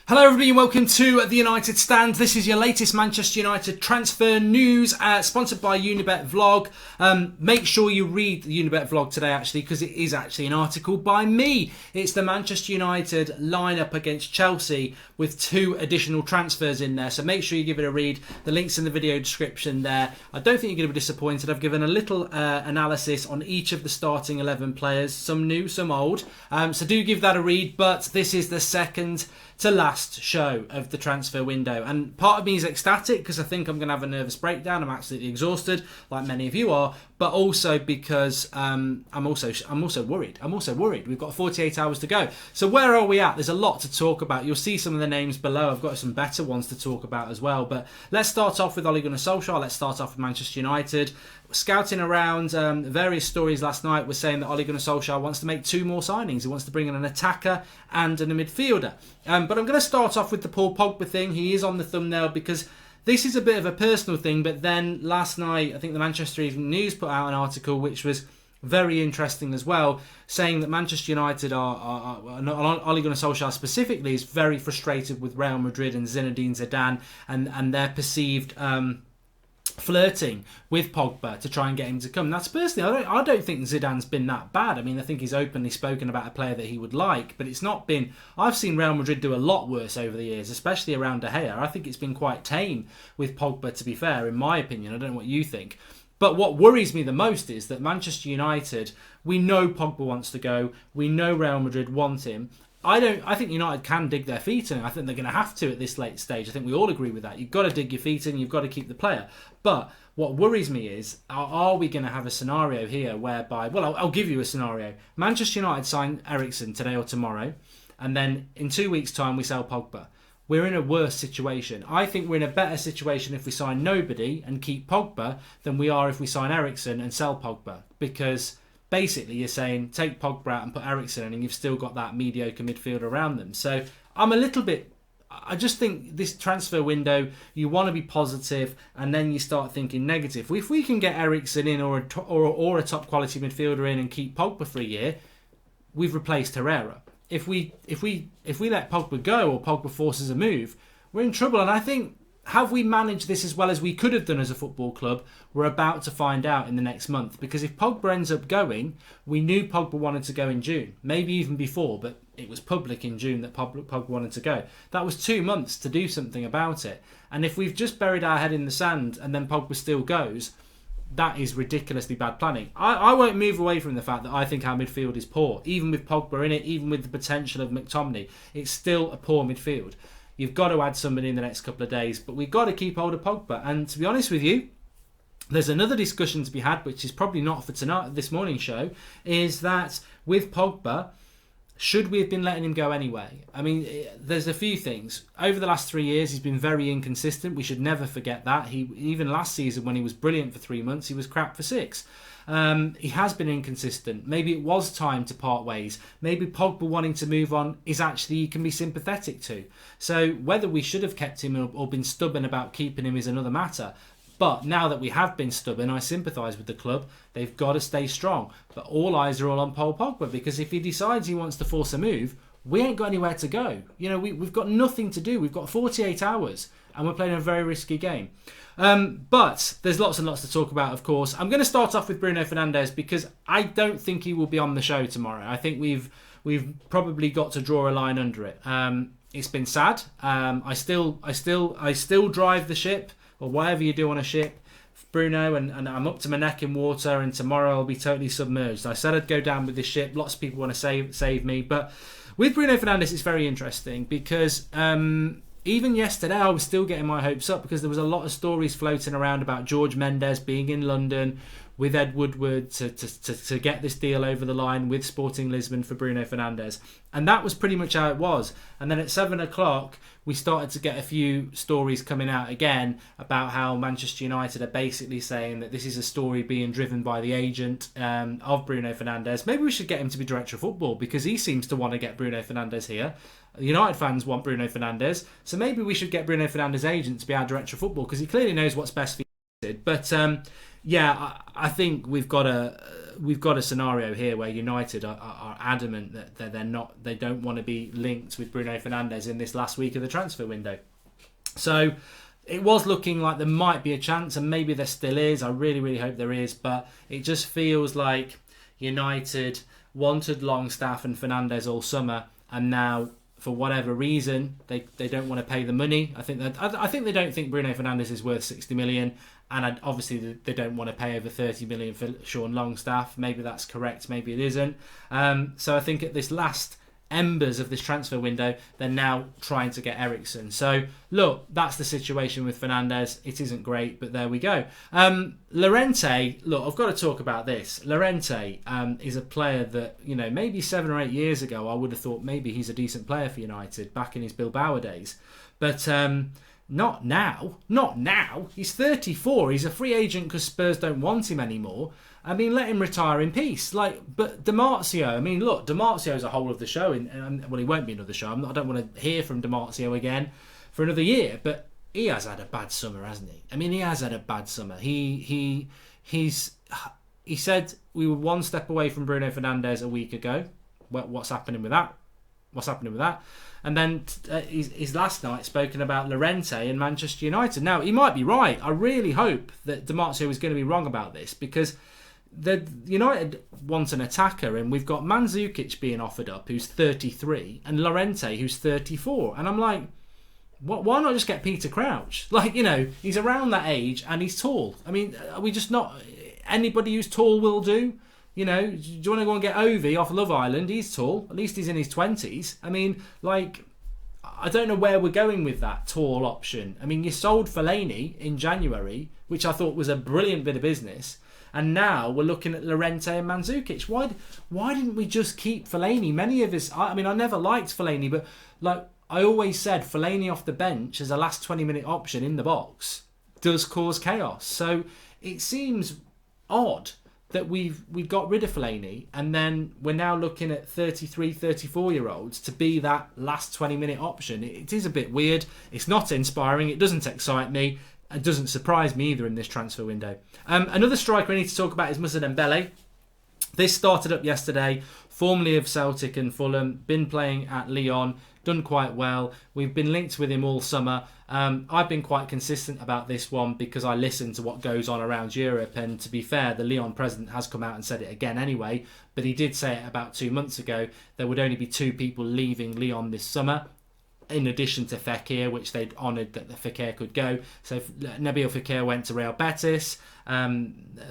Hello everybody and welcome to the United Stand. This is your latest Manchester United transfer news, sponsored by Unibet Vlog. Make sure you read the Unibet Vlog today actually, because it is actually an article by me. It's the Manchester United lineup against Chelsea with 2 additional transfers in there. So make sure you give it a read. The link's in the video description there. I don't think you're going to be disappointed. I've given a little analysis on each of the starting 11 players, some new, some old. So do give that a read, but this is the second to last show of the transfer window, and part of me is ecstatic because I think I'm going to have a nervous breakdown. I'm absolutely exhausted, like many of you are, but also because I'm also worried. We've got 48 hours to go. So where are we at? There's a lot to talk about. You'll see some of the names below. I've got some better ones to talk about as well. But let's start off with Ole Gunnar Solskjaer. Let's start off with Manchester United. Scouting around various stories last night were saying that Ole Gunnar Solskjaer wants to make 2 more signings. He wants to bring in an attacker and a midfielder. But I'm going to start off with the Paul Pogba thing. He is on the thumbnail because this is a bit of a personal thing. But then last night, I think the Manchester Evening News put out an article which was very interesting as well, saying that Manchester United are Ole Gunnar Solskjaer specifically is very frustrated with Real Madrid and Zinedine Zidane and their perceived flirting with Pogba to try and get him to come. That's personally, I don't think Zidane's been that bad. I mean, I think he's openly spoken about a player that he would like, but it's not been... I've seen Real Madrid do a lot worse over the years, especially around De Gea. I think it's been quite tame with Pogba, to be fair, in my opinion. I don't know what you think. But what worries me the most is that Manchester United, we know Pogba wants to go. We know Real Madrid want him. I think United can dig their feet in. I think they're going to have to at this late stage. I think we all agree with that. You've got to dig your feet in. You've got to keep the player. But what worries me is, are we going to have a scenario here whereby... Well, I'll give you a scenario. Manchester United sign Eriksen today or tomorrow, and then in 2 weeks' time we sell Pogba. We're in a worse situation. I think we're in a better situation if we sign nobody and keep Pogba than we are if we sign Eriksen and sell Pogba. Because... basically, you're saying take Pogba out and put Eriksen in, and you've still got that mediocre midfield around them. So I'm a little bit... I just think this transfer window, you want to be positive, and then you start thinking negative. If we can get Eriksen in or a top quality midfielder in and keep Pogba for a year, we've replaced Herrera. If we let Pogba go or Pogba forces a move, we're in trouble. And I think... have we managed this as well as we could have done as a football club? We're about to find out in the next month. Because if Pogba ends up going, we knew Pogba wanted to go in June. Maybe even before, but it was public in June that Pogba wanted to go. That was 2 months to do something about it. And if we've just buried our head in the sand and then Pogba still goes, that is ridiculously bad planning. I won't move away from the fact that I think our midfield is poor. Even with Pogba in it, even with the potential of McTominay, it's still a poor midfield. You've got to add somebody in the next couple of days, but we've got to keep hold of Pogba. And to be honest with you, there's another discussion to be had, which is probably not for tonight, this morning's show, is that with Pogba, should we have been letting him go anyway? I mean, there's a few things. Over the last 3 years, he's been very inconsistent. We should never forget that. Even last season, when he was brilliant for 3 months, he was crap for 6. He has been inconsistent. Maybe it was time to part ways. Maybe Pogba wanting to move on is actually you can be sympathetic to. So whether we should have kept him or been stubborn about keeping him is another matter. But now that we have been stubborn, I sympathise with the club. They've got to stay strong. But all eyes are all on Paul Pogba, because if he decides he wants to force a move, we ain't got anywhere to go. You know, we've got nothing to do. We've got 48 hours and we're playing a very risky game. But there's lots and lots to talk about, of course. I'm going to start off with Bruno Fernandes because I don't think he will be on the show tomorrow. I think we've probably got to draw a line under it. It's been sad. I still drive the ship, or whatever you do on a ship, Bruno, and I'm up to my neck in water, and tomorrow I'll be totally submerged. I said I'd go down with this ship. Lots of people want to save me, but with Bruno Fernandes, it's very interesting because even yesterday I was still getting my hopes up because there was a lot of stories floating around about George Mendes being in London with Ed Woodward to get this deal over the line with Sporting Lisbon for Bruno Fernandes. And that was pretty much how it was. And then at 7 o'clock, we started to get a few stories coming out again about how Manchester United are basically saying that this is a story being driven by the agent of Bruno Fernandes. Maybe we should get him to be director of football because he seems to want to get Bruno Fernandes here. United fans want Bruno Fernandes. So maybe we should get Bruno Fernandes' agent to be our director of football because he clearly knows what's best for United. But Yeah, I think we've got a scenario here where United are adamant that they don't want to be linked with Bruno Fernandes in this last week of the transfer window. So it was looking like there might be a chance, and maybe there still is. I really, really hope there is, but it just feels like United wanted Longstaff and Fernandes all summer, and now, for whatever reason, they don't want to pay the money. I think they don't think Bruno Fernandes is worth 60 million, and obviously they don't want to pay over 30 million for Sean Longstaff. Maybe that's correct, maybe it isn't. So I think at this last embers of this transfer window, they're now trying to get Eriksen. So look, that's the situation with Fernandes. It isn't great, but there we go. Llorente, look, I've got to talk about this. Llorente is a player that, maybe 7 or 8 years ago I would have thought maybe he's a decent player for United back in his Bilbao days, but not now. He's 34. He's a free agent because Spurs don't want him anymore. I mean, let him retire in peace. But Di Marzio, Di Marzio's a whole of the show. Well, he won't be another show. I don't want to hear from Di Marzio again for another year. But he has had a bad summer, hasn't he? He has had a bad summer. He said we were one step away from Bruno Fernandes a week ago. What's happening with that? And then he's last night spoken about Llorente and Manchester United. Now, he might be right. I really hope that Di Marzio is going to be wrong about this, because the United want an attacker, and we've got Mandzukic being offered up, who's 33, and Llorente, who's 34. And I'm like, why not just get Peter Crouch? He's around that age and he's tall. Are we just not... Anybody who's tall will do? Do you want to go and get Ovi off Love Island? He's tall. At least he's in his 20s. I don't know where we're going with that tall option. You sold Fellaini in January, which I thought was a brilliant bit of business. And now we're looking at Llorente and Mandzukic. Why didn't we just keep Fellaini? Many of us... I never liked Fellaini, but I always said Fellaini off the bench as a last 20-minute option in the box does cause chaos. So it seems odd that we got rid of Fellaini, and then we're now looking at 33, 34-year-olds to be that last 20-minute option. It is a bit weird. It's not inspiring. It doesn't excite me. It doesn't surprise me either in this transfer window. Another striker I need to talk about is Moussa Dembele. This started up yesterday, formerly of Celtic and Fulham, been playing at Lyon, done quite well. We've been linked with him all summer. I've been quite consistent about this one because I listen to what goes on around Europe, and to be fair, the Lyon president has come out and said it again anyway, but he did say it about 2 months ago. There would only be 2 people leaving Lyon this summer, in addition to Fekir, which they'd honoured that the Fekir could go. So Nabil Fekir went to Real Betis. Phil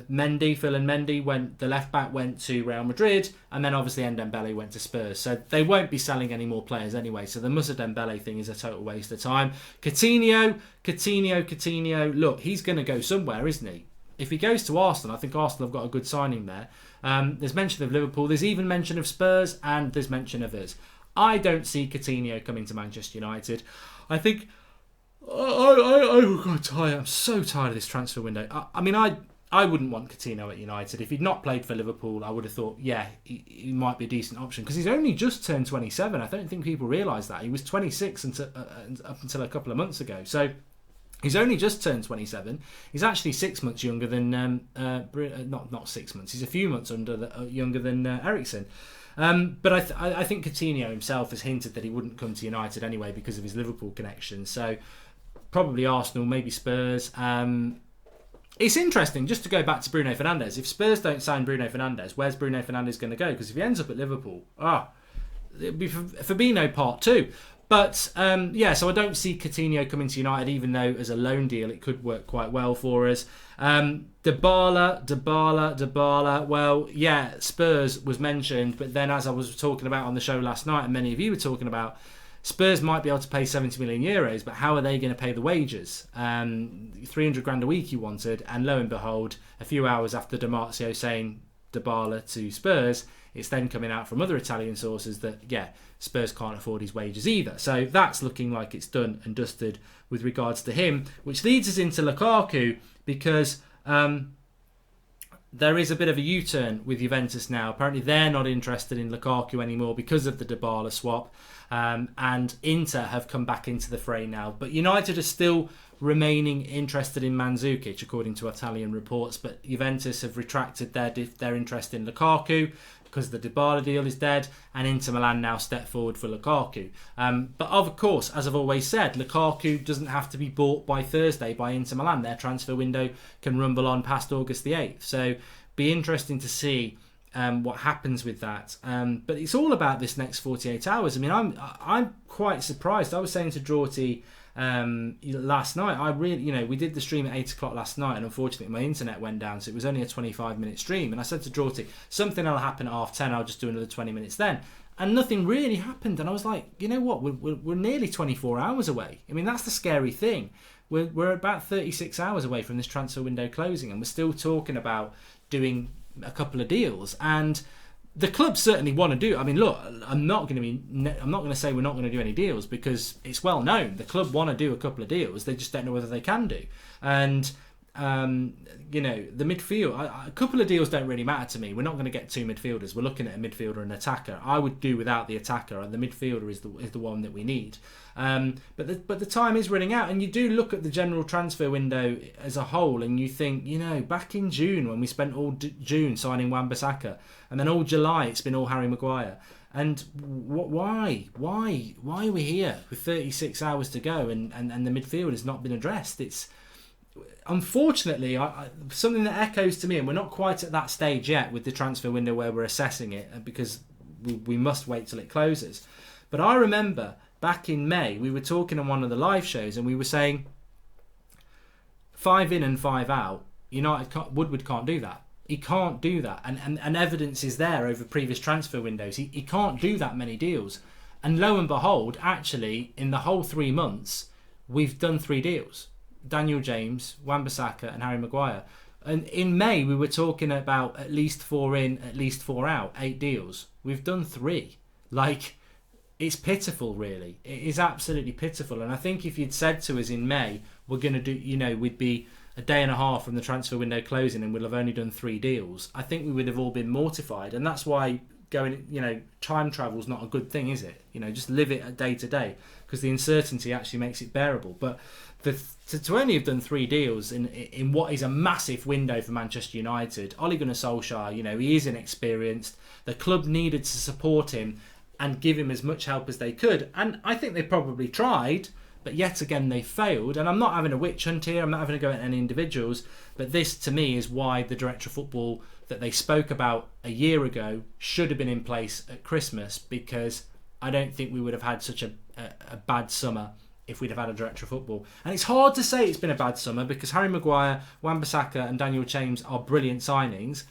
Mendy, the left back, went to Real Madrid, and then obviously Dembele went to Spurs. So they won't be selling any more players anyway. So the Moussa Dembele thing is a total waste of time. Coutinho. Look, he's going to go somewhere, isn't he? If he goes to Arsenal, I think Arsenal have got a good signing there. There's mention of Liverpool. There's even mention of Spurs, and there's mention of us. I don't see Coutinho coming to Manchester United. I think... I'm so tired of this transfer window. I wouldn't want Coutinho at United. If he'd not played for Liverpool, I would have thought, yeah, he might be a decent option, because he's only just turned 27. I don't think people realise that. He was 26 up until a couple of months ago. So he's only just turned 27. He's actually 6 months younger than... not 6 months. He's a few months younger than Eriksen. But I think Coutinho himself has hinted that he wouldn't come to United anyway because of his Liverpool connection. So probably Arsenal, maybe Spurs. It's interesting, just to go back to Bruno Fernandes. If Spurs don't sign Bruno Fernandes, where's Bruno Fernandes going to go? Because if he ends up at Liverpool, it'd be Fabinho part 2. But so I don't see Coutinho coming to United, even though as a loan deal it could work quite well for us. Dybala. Well, yeah, Spurs was mentioned, but then as I was talking about on the show last night, and many of you were talking about, Spurs might be able to pay 70 million euros, but how are they going to pay the wages? 300 grand a week you wanted, and lo and behold, a few hours after Di Marzio saying Dybala to Spurs, it's then coming out from other Italian sources that, yeah, Spurs can't afford his wages either. So that's looking like it's done and dusted with regards to him, which leads us into Lukaku, because there is a bit of a U-turn with Juventus now. Apparently they're not interested in Lukaku anymore because of the Dybala swap, and Inter have come back into the fray now. But United are still remaining interested in Mandzukic, according to Italian reports, but Juventus have retracted their interest in Lukaku because the Dybala deal is dead, and Inter Milan now step forward for Lukaku. But of course, as I've always said, Lukaku doesn't have to be bought by Thursday by Inter Milan. Their transfer window can rumble on past August the 8th. So be interesting to see what happens with that. But it's all about this next 48 hours. I mean, I'm quite surprised. I was saying to Draughty last night, I really, we did the stream at 8 o'clock last night, and unfortunately my internet went down, so it was only a 25-minute stream. And I said to Draughty, something will happen at 10:30, I'll just do another 20 minutes then. And nothing really happened. And I was like, you know what? We're nearly 24 hours away. I mean, that's the scary thing. We're about 36 hours away from this transfer window closing, and we're still talking about doing a couple of deals. And the club certainly want to do. I mean, look, I'm not going to say we're not going to do any deals, because it's well known the club want to do a couple of deals. They just don't know whether they can do. And the midfield, a couple of deals don't really matter to me. We're not going to get two midfielders. We're looking at a midfielder and attacker. I would do without the attacker, and the midfielder is the one that we need. But the time is running out, and you do look at the general transfer window as a whole, and you think, back in June when we spent all June signing Wan-Bissaka, and then all July it's been all Harry Maguire. And why are we here with 36 hours to go, and the midfield has not been addressed? It's unfortunately something that echoes to me, and we're not quite at that stage yet with the transfer window where we're assessing it, because we must wait till it closes. But I remember back in May we were talking on one of the live shows, and we were saying 5 in and 5 out. Woodward can't do that. He can't do that, and evidence is there over previous transfer windows. He can't do that many deals, and lo and behold, actually in the whole 3 months we've done 3 deals. Daniel James, Wan-Bissaka and Harry Maguire. And in May we were talking about at least 4 in, at least 4 out, 8 deals. We've done 3. It's pitiful, really. It is absolutely pitiful. And I think if you'd said to us in May, we're going to do, we'd be a day and a half from the transfer window closing and we'll have only done 3 deals, I think we would have all been mortified. And that's why time travel's not a good thing, is it? Just live it day to day, because the uncertainty actually makes it bearable. But to only have done 3 deals in what is a massive window for Manchester United, Ole Gunnar Solskjaer, he is inexperienced. The club needed to support him and give him as much help as they could, and I think they probably tried, but yet again they failed. And I'm not having a witch hunt here, I'm not having to go at any individuals, but this to me is why the director of football that they spoke about a year ago should have been in place at Christmas, because I don't think we would have had such a bad summer if we'd have had a director of football. And it's hard to say it's been a bad summer, because Harry Maguire, Wan-Bissaka and Daniel James are brilliant signings,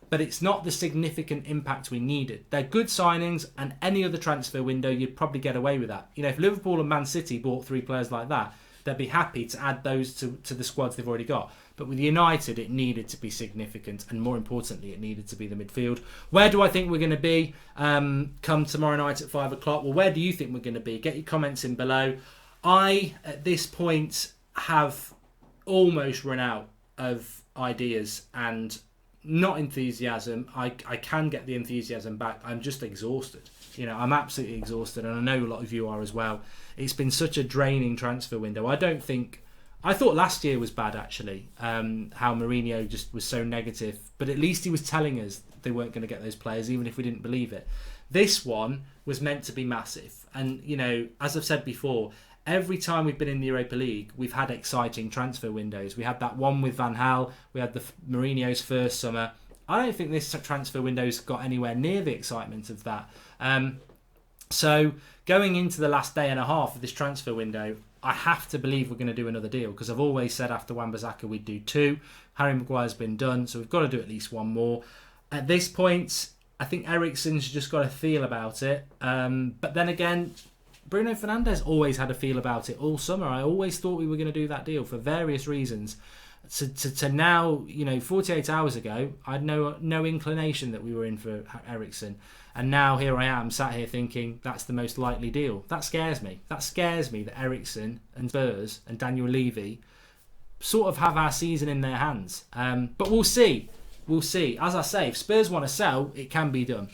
but it's not the significant impact we needed. They're good signings, and any other transfer window you'd probably get away with that. If Liverpool and Man City bought 3 players like that, they'd be happy to add those to the squads they've already got. But with United, it needed to be significant, and more importantly, it needed to be the midfield. Where do I think we're going to be come tomorrow night at 5 o'clock? Well, where do you think we're going to be? Get your comments in below. I, at this point, have almost run out of ideas and not enthusiasm. I can get the enthusiasm back. I'm just exhausted. I'm absolutely exhausted, and I know a lot of you are as well. It's been such a draining transfer window. I thought last year was bad, actually, how Mourinho just was so negative, but at least he was telling us they weren't going to get those players, even if we didn't believe it. This one was meant to be massive, and as I've said before, every time we've been in the Europa League, we've had exciting transfer windows. We had that one with Van Gaal. We had the Mourinho's first summer. I don't think this transfer window's got anywhere near the excitement of that. So going into the last day and a half of this transfer window, I have to believe we're going to do another deal, because I've always said after Wan-Bissaka we'd do 2. Harry Maguire's been done, so we've got to do at least 1 more. At this point, I think Eriksen's just got a feel about it. But then again, Bruno Fernandes always had a feel about it all summer. I always thought we were going to do that deal for various reasons. To now, 48 hours ago, I had no inclination that we were in for Eriksen. And now here I am, sat here thinking that's the most likely deal. That scares me. That scares me that Eriksen and Spurs and Daniel Levy sort of have our season in their hands. But we'll see. We'll see. As I say, if Spurs want to sell, it can be done.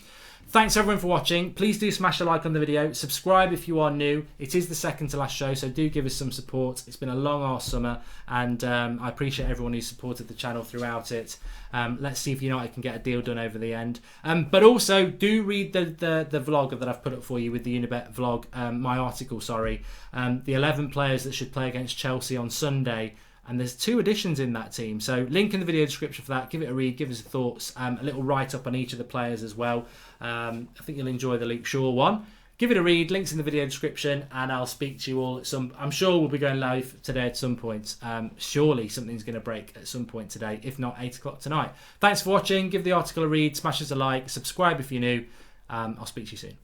thanks everyone for watching. Please do smash a like on the video. Subscribe if you are new. It is the second to last show, so do give us some support. It's been a long arse summer, and I appreciate everyone who supported the channel throughout it. Let's see if United can get a deal done over the end. But also, do read the vlog that I've put up for you with the Unibet vlog, my article, sorry. The 11 players that should play against Chelsea on Sunday. And there's 2 additions in that team. So link in the video description for that. Give it a read, give us your thoughts. A little write-up on each of the players as well. I think you'll enjoy the Luke Shaw one. Give it a read, links in the video description, and I'll speak to you all at some... I'm sure we'll be going live today at some point. Surely something's going to break at some point today, if not 8 o'clock tonight. Thanks for watching. Give the article a read, smash us a like, subscribe if you're new. I'll speak to you soon.